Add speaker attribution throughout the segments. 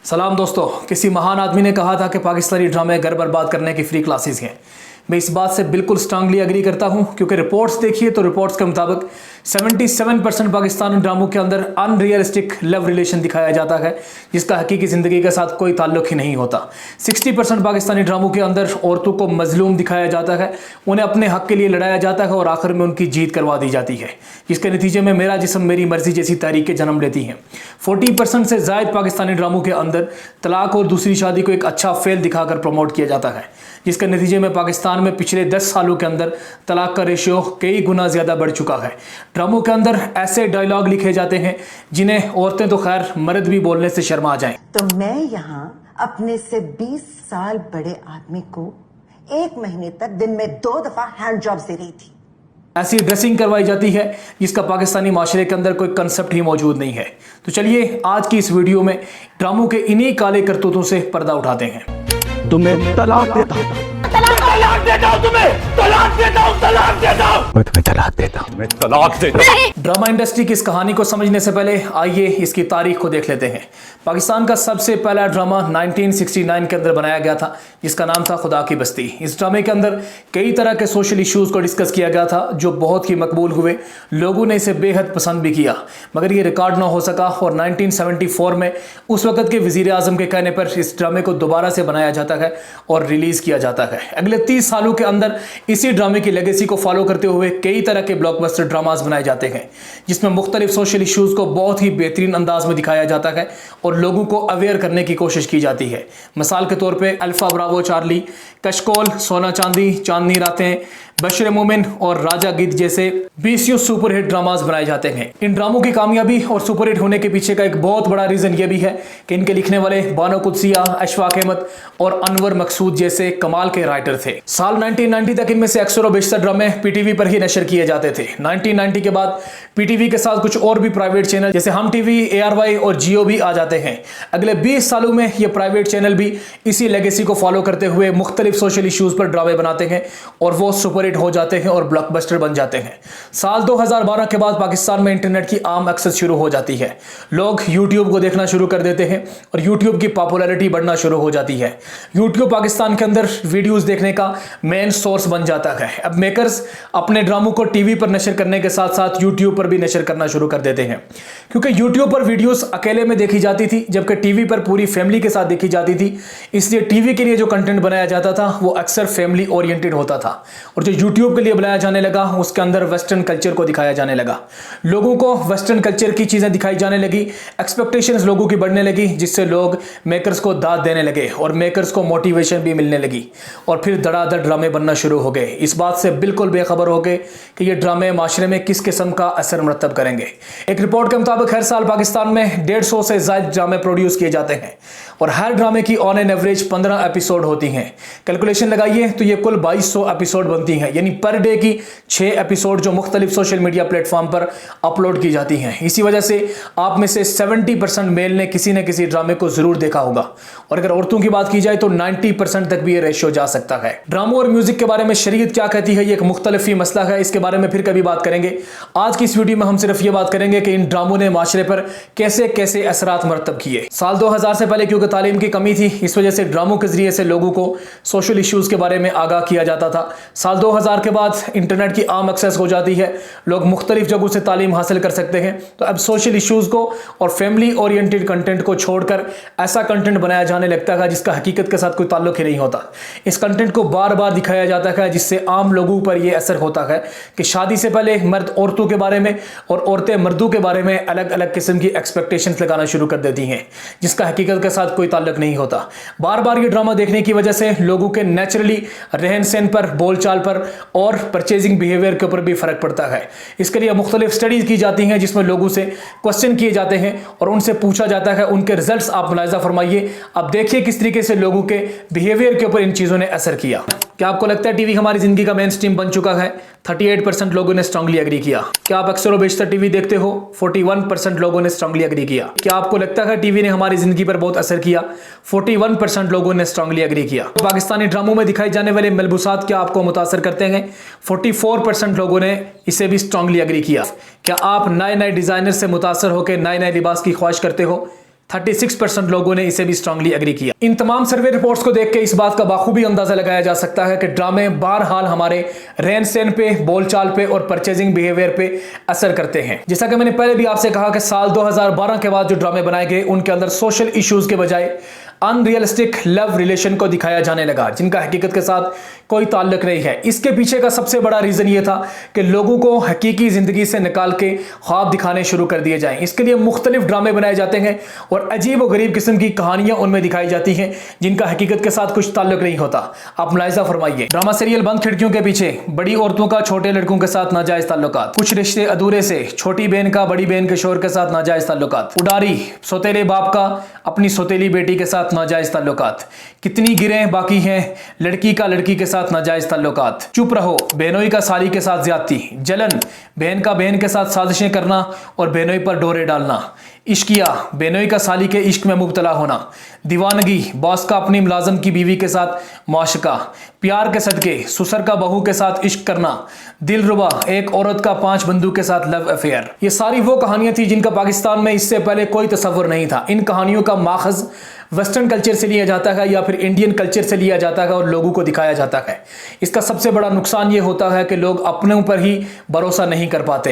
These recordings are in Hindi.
Speaker 1: सलाम दोस्तों। किसी महान आदमी ने कहा था कि पाकिस्तानी ड्रामे घर बर्बाद करने की फ्री क्लासेस हैं। मैं इस बात से बिल्कुल स्ट्रांगली एग्री करता हूं, क्योंकि रिपोर्ट्स देखिए तो रिपोर्ट्स के मुताबिक 77% पाकिस्तानी ड्रामों के अंदर अनरियलिस्टिक लव रिलेशन दिखाया जाता है, जिसका हकीकी ज़िंदगी के साथ कोई ताल्लुक ही नहीं होता। 60% पाकिस्तानी ड्रामों के अंदर औरतों को मजलूम दिखाया जाता है, उन्हें अपने हक के लिए लड़ाया जाता है और आखिर में उनकी जीत करवा दी जाती है, जिसके नतीजे में मेरा जिस्म मेरी मर्जी जैसी तहरीकें जन्म लेती हैं। 40% से ज़ायद पाकिस्तानी ड्रामों के अंदर तलाक और दूसरी शादी को एक अच्छा फेल दिखाकर प्रमोट किया जाता है, जिसके नतीजे में पाकिस्तान में पिछले 10 सालों के अंदर तलाक का रेशियो कई गुना ज़्यादा बढ़ चुका है। ड्रामों के अंदर ऐसे डायलॉग लिखे जाते हैं जिन्हें औरतें तो खैर मर्द भी बोलने से शर्मा जाएं।
Speaker 2: तो मैं यहाँ अपने से 20 साल बड़े आदमी को 1 महीने तक दिन में 2 दफा हैंड जॉब्स दे रही थी।
Speaker 1: ऐसी ड्रेसिंग करवाई जाती है जिसका पाकिस्तानी माशरे के अंदर कोई कंसेप्ट ही मौजूद नहीं है। तो चलिए आज की इस वीडियो में ड्रामों के इन्हीं काले करतूतों से पर्दा उठाते हैं।
Speaker 3: तुम्हें तलाक देता हूं,
Speaker 4: तलाक देता हूं, तुम्हें तलाक देता हूं, तलाक देता हूं,
Speaker 3: मैं तुम्हें तलाक देता हूं, मैं तलाक देता हूं।
Speaker 1: ड्रामा इंडस्ट्री की इस कहानी को समझने से पहले आइए इसकी तारीख को देख लेते हैं। पाकिस्तान का सबसे पहला ड्रामा 1969 के अंदर बनाया गया था, जिसका नाम था खुदा की बस्ती। इस ड्रामे के अंदर कई तरह के सोशल इश्यूज को डिस्कस किया गया था, जो बहुत ही मकबूल हुए। लोगों ने इसे बेहद पसंद भी किया, मगर ये रिकॉर्ड ना हो सका और 1974 में उस वक्त के वजीर आजम के कहने पर इस ड्रामे को दोबारा से बनाया जाता है और रिलीज किया जाता है। अगले 30 सालों के अंदर इसी ड्रामे की लेगेसी को फॉलो करते हुए कई तरह के ब्लॉकबस्टर ड्रामास बनाए जाते हैं, जिसमें मुख्तलिफ सोशल इश्यूज को बहुत ही बेहतरीन अंदाज में दिखाया जाता है और लोगों को अवेयर करने की कोशिश की जाती है। मिसाल के तौर पे अल्फा ब्रावो चार्ली, कशकोल, सोना चांदी, चांदनी रातें, बशर मोमिन और राजा गिद्ध जैसे 20 सुपरहिट ड्रामास बनाए जाते हैं। इन ड्रामों की कामयाबी और सुपरहिट होने के पीछे का एक बहुत बड़ा रीजन यह भी है कि इनके लिखने वाले बानो कुदसिया, अशफाक अहमद और अनवर मकसूद जैसे कमाल के राइटर थे। साल 1990 तक इनमें से अक्सर 62 ड्रामे पीटीवी पर ही नशर किए जाते थे। 1990 के बाद पीटीवी के साथ कुछ और भी प्राइवेट चैनल जैसे हम टीवी, ARY और जियो भी आ जाते हैं। अगले 20 सालों में ये प्राइवेट चैनल भी इसी लेगेसी को फॉलो करते हुए मुख्तलिफ सोशल इश्यूज पर ड्रामे बनाते हैं और वो सुपरहिट हो जाते हैं और ब्लॉकबस्टर बन जाते हैं। साल 2012 के बाद पाकिस्तान में इंटरनेट की आम एक्सेस शुरू हो जाती है। लोग यूट्यूब को देखना शुरू कर देते हैं और यूट्यूब की पॉपुलैरिटी बढ़ना शुरू हो जाती है। यूट्यूब पाकिस्तान के अंदर वीडियोस देखने का मेन सोर्स बन जाता है। अब मेकर्स अपने ड्रामों को टीवी पर नशर करने के साथ साथ यूट्यूब पर भी नशर करना शुरू कर देते हैं, क्योंकि यूट्यूब पर वीडियोस अकेले में देखी जाती थी जबकि टीवी पर पूरी फैमिली के साथ देखी जाती थी। इसलिए टीवी के लिए जो कंटेंट बनाया जाता था वो अक्सर फैमिली ओरिएंटेड होता था, और जो यूट्यूब के लिए बनाया जाने लगा उसके अंदर वेस्टर्न कल्चर को दिखाया जाने लगा। लोगों को वेस्टर्न कल्चर की चीजें दिखाई जाने लगी, एक्सपेक्टेशंस लोगों की बढ़ने लगी, जिससे लोग मेकर्स को दाद देने लगे और मेकर्स को मोटिवेशन भी मिलने लगी और फिर धड़ाधड़ ड्रामे बनना शुरू हो गए। इस बात से बिल्कुल बेखबर हो गए कि ये ड्रामे माशरे में किस किस्म का असर मरतब करेंगे। एक रिपोर्ट के मुताबिक हर साल पाकिस्तान में 150 से ज्यादा ड्रामे प्रोड्यूस किए जाते हैं और हर ड्रामे की ऑन एन एवरेज 15 एपिसोड होती हैं। कैलकुलेशन लगाइए तो ये कुल 2200 एपिसोड बनती हैं, यानी पर डे की 6 एपिसोड जो मुख्तलिफ सोशल मीडिया प्लेटफॉर्म पर अपलोड की जाती हैं। इसी वजह से आप में से 70% मेल ने किसी न किसी ड्रामे को जरूर देखा होगा, और अगर औरतों की बात की जाए तो 90% तक भी ये रेशियो जा सकता है। ड्रामों और म्यूजिक के बारे में शरीयत क्या कहती है, ये एक मुख्तलिफ ही मसला है, इसके बारे में फिर कभी बात करेंगे। आज की इस वीडियो में हम सिर्फ ये बात करेंगे कि इन ड्रामों ने माशरे पर कैसे कैसे असरात मरतब किए। साल 2000 से पहले क्योंकि तालीम की कमी थी, इस वजह से ड्रामों के जरिए से लोगों को सोशल इश्यूज के बारे में आगाह किया जाता था। साल 2000 के बाद इंटरनेट की आम एक्सेस हो जाती है, लोग मुख्तलिफ जगहों से तालीम हासिल कर सकते हैं, तो अब सोशल इश्यूज को और फैमिली ओरिएंटेड कंटेंट को छोड़कर ऐसा कंटेंट बनाया जाने लगता है जिसका हकीकत के साथ कोई ताल्लुक ही नहीं होता। इस कंटेंट को बार बार दिखाया जाता है, जिससे आम लोगों पर यह असर होता है कि शादी से पहले मर्द औरतों के बारे में और औरतें मर्दों के बारे में अलग अलग किस्म की एक्सपेक्टेशंस लगाना शुरू कर देती हैं, जिसका हकीकत के साथ कोई ताल्लुक नहीं होता। बार बार ये ड्रामा देखने की वजह से लोगों के नेचुरली रहन सहन पर, बोलचाल पर और परचेजिंग बिहेवियर के ऊपर भी फर्क पड़ता है। इसके लिए मुख्तलिफ स्टडीज की जाती हैं जिसमें लोगों से क्वेश्चन किए जाते हैं और उनसे पूछा जाता है, उनके रिजल्ट्स आप मुलाहिजा फरमाइए। अब देखिए किस तरीके से लोगों के बिहेवियर के ऊपर इन चीजों ने असर किया। क्या आपको लगता है टीवी हमारी जिंदगी का मेन स्ट्रीम बन चुका है? 38% लोगों ने स्ट्रांगली एग्री किया। क्या आप अक्सर व बेशतर टीवी देखते हो? 41% लोगों ने स्ट्रांगली एग्री किया। क्या आपको लगता है टीवी ने हमारी जिंदगी पर बहुत असर किया? 41% लोगों ने स्ट्रांगली एग्री किया। पाकिस्तानी ड्रामों में दिखाई जाने वाले मलबूसात क्या आपको मुतासर करते हैं? 44% लोगों ने इसे भी स्ट्रांगली एग्री किया। क्या आप नए नए डिजाइनर से मुतासर होकर नए नए लिबास की ख्वाहिश करते हो? 36% लोगों ने इसे भी स्ट्रांगली एग्री किया। इन तमाम सर्वे रिपोर्ट्स को देख के इस बात का बाखूबी अंदाजा लगाया जा सकता है कि ड्रामे बहरहाल हमारे रहन सहन पे, बोलचाल पे और परचेजिंग बिहेवियर पे असर करते हैं। जैसा कि मैंने पहले भी आपसे कहा कि साल 2012 के बाद जो ड्रामे बनाए गए उनके अंदर सोशल इश्यूज के बजाय अनरियलिस्टिक लव रिलेशन को दिखाया जाने लगा, जिनका हकीकत के साथ कोई ताल्लुक नहीं है। इसके पीछे का सबसे बड़ा रीजन ये था कि लोगों को हकीकी जिंदगी से निकाल के ख्वाब दिखाने शुरू कर दिए जाएं। इसके लिए मुख्तलिफ ड्रामे बनाए जाते हैं और अजीब और गरीब किस्म की कहानियां उनमें दिखाई जाती हैं जिनका हकीकत के साथ कुछ ताल्लुक नहीं होता। आप मुलाहिजा फरमाइए, ड्रामा सीरियल बंद खिड़कियों के पीछे बड़ी औरतों का छोटे लड़कों के साथ नाजायज ताल्लुकात, कुछ रिश्ते अधूरे से छोटी बहन का बड़ी बहन के शोहर के साथ नाजायज ताल्लुकात, उडारी सौतेले बाप का अपनी सौतेली बेटी के साथ नाजायज ताल्लुकात, कितनी गिरें बाकी हैं लड़की का लड़की के साथ नाजायज ताल्लुकात, चुप रहो बहनोई का साली के साथ ज्यादती, जलन बहन का बहन के साथ साजिशें करना और बहनोई पर डोरे डालना, इश्किया बहनोई का साली के इश्क में मुब्तला होना, दीवानगी बॉस का अपनी मुलाजम की बीवी के साथ मुआशका, प्यार के सदके ससुर का बहू के साथ इश्क करना, दिलरुबा एक औरत का 5 बंदू के साथ लव अफेयर। ये सारी वो कहानियां थी जिनका पाकिस्तान में इससे पहले कोई तसव्वुर नहीं था। इन कहानियों का माखज वेस्टर्न कल्चर से लिया जाता है या फिर इंडियन कल्चर से लिया जाता है और लोगों को दिखाया जाता है। इसका सबसे बड़ा नुकसान ये होता है कि लोग अपने ऊपर ही भरोसा नहीं कर पाते।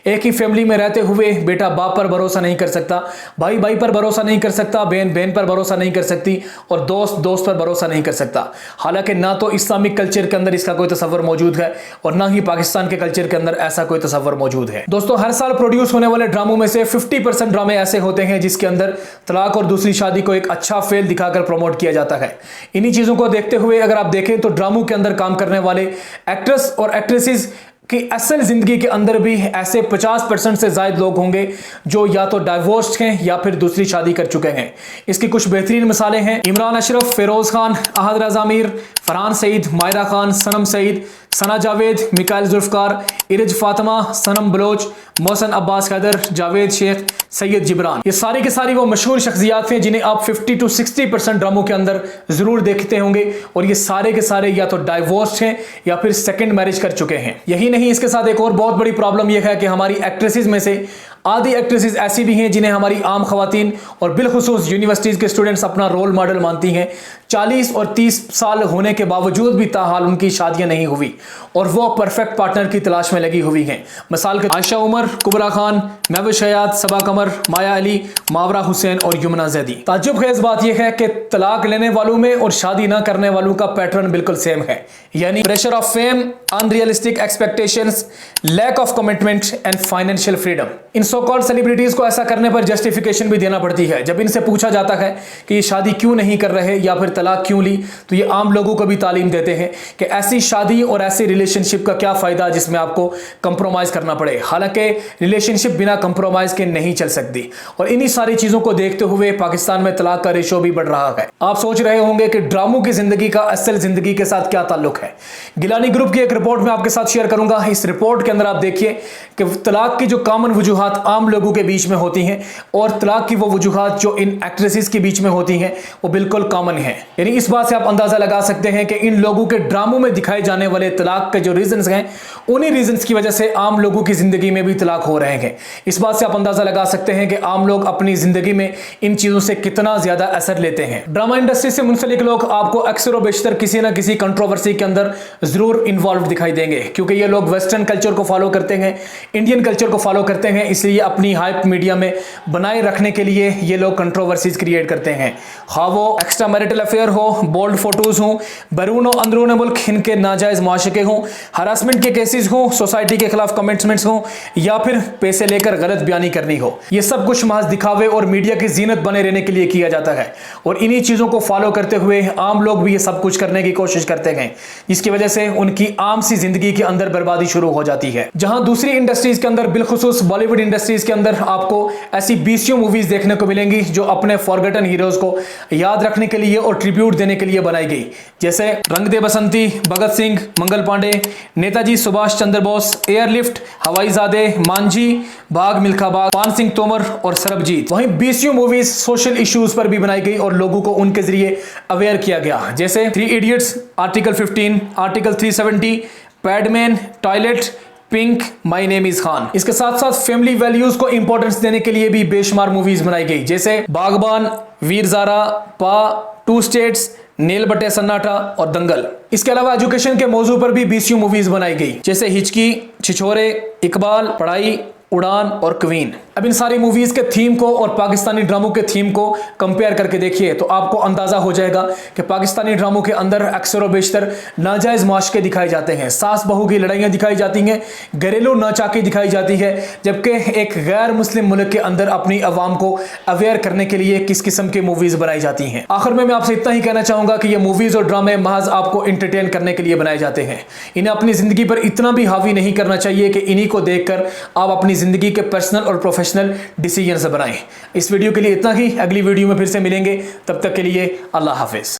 Speaker 1: एक ही फैमिली में रहते हुए बेटा बाप पर भरोसा नहीं कर सकता, भाई भाई पर भरोसा नहीं कर सकता, बहन बहन पर भरोसा नहीं कर सकती और दोस्त दोस्त पर भरोसा नहीं कर सकता। हालांकि ना तो इस्लामिक कल्चर के अंदर इसका कोई तसव्वुर मौजूद है और ना ही पाकिस्तान के कल्चर के अंदर ऐसा कोई तसव्वुर मौजूद है। दोस्तों, हर साल प्रोड्यूस होने वाले ड्रामों में से 50% ड्रामे ऐसे होते हैं जिसके अंदर तलाक और दूसरी शादी को एक अच्छा फेल दिखाकर प्रमोट किया जाता है। इन्हीं चीजों को देखते हुए अगर आप देखें तो ड्रामों के अंदर काम करने वाले एक्ट्रेस और एक्ट्रेसेस कि असल जिंदगी के अंदर भी ऐसे 50% से ज्यादा लोग होंगे जो या तो डाइवोर्स्ड हैं या फिर दूसरी शादी कर चुके हैं। इसकी कुछ बेहतरीन मिसालें हैं इमरान अशरफ, फेरोज खान, अहद रजा मीर, फरहान सईद, मायरा खान, सनम सईद, सना जावेद, मिकाइल जुल्फकार, इरज फातिमा, सनम बलोच, मोहसन अब्बास हैदर, जावेद शेख, सैयद जिब्रान। ये सारी की सारी वो मशहूर शख्सियात हैं जिन्हें आप 50 to 60% ड्रामों के अंदर जरूर देखते होंगे और ये सारे के सारे या तो डाइवोर्स्ड हैं या फिर सेकंड मैरिज कर चुके हैं। यही नहीं, इसके साथ एक और बहुत बड़ी प्रॉब्लम यह है कि हमारी एक्ट्रेसेस में से आधी एक्ट्रेसेस ऐसी भी हैं जिन्हें हमारी आम खवातीन और बिलखुसूस यूनिवर्सिटीज के स्टूडेंट्स अपना रोल मॉडल मानती हैं। 40 और 30 साल होने के बावजूद भी ताहाल उनकी शादियां नहीं हुई और वो परफेक्ट पार्टनर की तलाश में लगी हुई हैं। मिसाल के आयशा उमर, कुबरा खान, महविश हयात, सबा कमर, माया अली, मावरा हुसैन और यमुना जैदी। ताज्जुब खेज बात यह है कि तलाक लेने वालों में और शादी ना करने वालों का पैटर्न बिल्कुल सेम है, यानी pressure of fame, unrealistic expectations, lack of commitment and financial freedom. इन सो कॉल्ड सेलिब्रिटीज को ऐसा करने पर जस्टिफिकेशन भी देना पड़ती है। जब इनसे पूछा जाता है कि ये शादी क्यों नहीं कर रहे या फिर तलाक क्यों ली, तो ये आम लोगों को भी तालीम देते हैं कि ऐसी शादी और ऐसी रिलेशनशिप का क्या फायदा जिसमें आपको कंप्रोमाइज करना पड़े। हालांकि रिलेशनशिप बिना कंप्रोमाइज के नहीं चल सकती और इन्हीं सारी चीजों को देखते हुए पाकिस्तान में तलाक का रेशो भी बढ़ रहा है। आप सोच रहे होंगे कि ड्रामों की जिंदगी का असल जिंदगी के साथ क्या ताल्लुक है। गिलानी ग्रुप की एक रिपोर्ट में आपके साथ शेयर करूंगा। इस रिपोर्ट के अंदर आप देखिए कि तलाक की जो कॉमन वजूहात आम लोगों के बीच में होती हैं और तलाक की वो वजूहात जो इन एक्ट्रेसेस के बीच में होती हैं वो बिल्कुल कॉमन है। यानी इस बात से आप अंदाजा लगा सकते हैं कि इन लोगों के ड्रामों में दिखाए जाने वाले तलाक के जो रीजंस हैं उन्हीं रीजंस की वजह से आम लोगों की जिंदगी में भी तलाक हो रहे हैं। इस बात से आप अंदाजा लगा सकते हैं कि आम लोग अपनी जिंदगी में इन चीजों से कितना ज्यादा असर लेते हैं। ड्रामा इंडस्ट्री से मुंसलिक लोग आपको अक्सर और बेशतर किसी ना किसी कंट्रोवर्सी के अंदर जरूर इन्वॉल्व दिखाई देंगे, क्योंकि ये लोग वेस्टर्न कल्चर को फॉलो करते हैं, इंडियन कल्चर को फॉलो करते हैं, इसलिए अपनी हाइप मीडिया में बनाए रखने के लिए ये लोग कंट्रोवर्सीज क्रिएट करते हैं। हाँ वो एक्स्ट्रा मैरिटल अफेयर हो, बोल्ड फोटोज हो, बैरून और अंदरून मुल्क इनके नाजायज मुआशके हों, हरासमेंट के केसेस हों, सोसाइटी के खिलाफ कमेंट्समेंट्स हों या फिर पैसे लेकर गलत बयानी करनी हो, ये सब कुछ महज दिखावे और मीडिया की जीनत बने रहने के लिए किया जाता है। और इन्हीं चीजों को फॉलो करते हुए आम लोग भी ये सब कुछ करने की कोशिश करते हैं, जिसकी वजह से उनकी आम सी जिंदगी के अंदर बर्बादी शुरू हो जाती है। जहां दूसरी इंडस्ट्रीज के अंदर, बिलखुसूस बॉलीवुड इंडस्ट्रीज के अंदर, आपको ऐसी 20 मूवीज देखने को मिलेंगी जो अपने फॉरगटन हीरोज को याद रखने के लिए और ट्रिब्यूट देने के लिए बनाई गई, जैसे रंग दे बसंती, भगत सिंह, मंगल पांडे, नेताजी सुभाष चंद्र बोस, एयरलिफ्ट, हवाईजादे, मांझी, भाग मिल्खा भाग, पान सिंह तोमर और सरबजीत। वहीं 20 मूवीज सोशल इश्यूज पर भी बनाई गई और लोगों को उनके जरिए अवेयर किया गया, जैसे 3 idiots, article 15, article 370, Padman, toilet, pink, my name is Khan. इसके साथ साथ फैमिली वैल्यूज को इंपॉर्टेंस देने के लिए भी बेशुमार मूवीज बनाई गई, जैसे बागबान, वीर ज़ारा, पा, टू स्टेट्स, नील बटे सन्नाटा और दंगल। इसके अलावा एजुकेशन के मौजू पर भी 20 मूवीज बनाई गई, जैसे हिचकी, छिछोरे, इकबाल, पढ़ाई, उड़ान और क्वीन। अब इन सारी मूवीज के थीम को और पाकिस्तानी ड्रामों के थीम को कंपेयर करके देखिए तो आपको अंदाजा हो जाएगा कि पाकिस्तानी ड्रामों के अंदर अक्सर और बेशतर नाजायज माशके दिखाए जाते हैं, सास बहू की लड़ाइयां दिखाई जाती हैं, घरेलू नाचाकी दिखाई जाती है, जबकि एक गैर मुस्लिम मुल्क के अंदर अपनी आवाम को अवेयर करने के लिए किस किस्म की मूवीज बनाई जाती हैं। आखिर में मैं आपसे इतना ही कहना चाहूंगा कि ये मूवीज और ड्रामे महज आपको इंटरटेन करने के लिए बनाए जाते हैं। इन्हें अपनी जिंदगी पर इतना भी हावी नहीं करना चाहिए कि इन्हीं को देखकर आप अपनी जिंदगी के पर्सनल और प्रोफेशनल डिसीजन बनाएं। इस वीडियो के लिए इतना ही, अगली वीडियो में फिर से मिलेंगे, तब तक के लिए अल्लाह हाफिज।